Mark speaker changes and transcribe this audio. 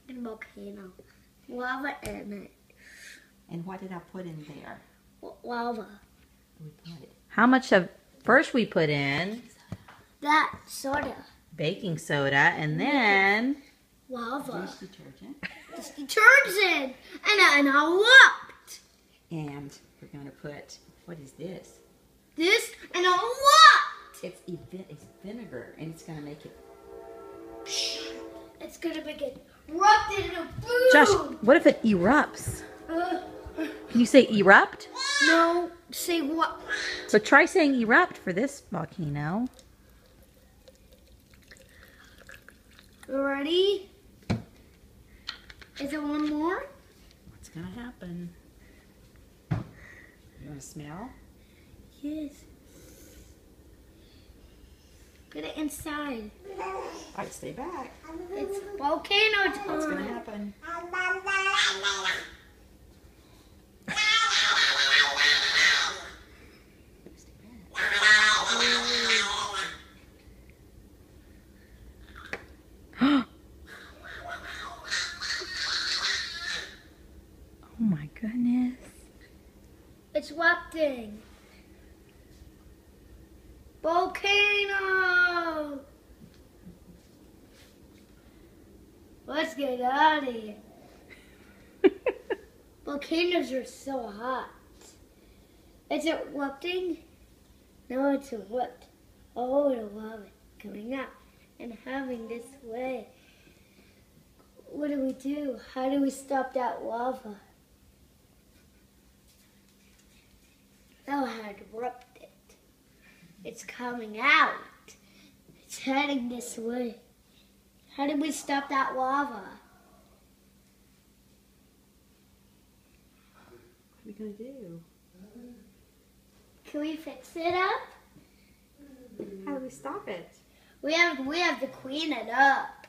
Speaker 1: and volcano. Lava in it.
Speaker 2: And what did I put in there?
Speaker 1: Lava.
Speaker 2: We put it. How much of first we put in
Speaker 1: That soda.
Speaker 2: baking soda and then
Speaker 1: Lava.
Speaker 2: dish detergent.
Speaker 1: This detergent. And I whooped.
Speaker 2: And we're going to put, what is this?
Speaker 1: This and I whooped.
Speaker 2: It's vinegar, and it's going to make it.
Speaker 1: It's gonna make it erupted in a boom.
Speaker 2: Josh, what if it erupts? Can you say erupt?
Speaker 1: No, say what?
Speaker 2: So try saying erupt for this volcano.
Speaker 1: Ready? Is it one more?
Speaker 2: What's going to happen? You want to smell?
Speaker 1: Yes. Get it inside.
Speaker 2: All right, stay back.
Speaker 1: It's volcano time.
Speaker 2: What's going to happen? Oh my goodness.
Speaker 1: It's erupting. Volcano! Let's get out of here. Volcanoes are so hot. Is it erupting? No, it's erupting. Oh, the lava coming out and having this way. What do we do? How do we stop that lava? Oh, I had erupted. It's coming out. It's heading this way. How do we stop that lava?
Speaker 2: What are we going to do?
Speaker 1: Can we fix it up?
Speaker 2: How do we stop it?
Speaker 1: We have to clean it up.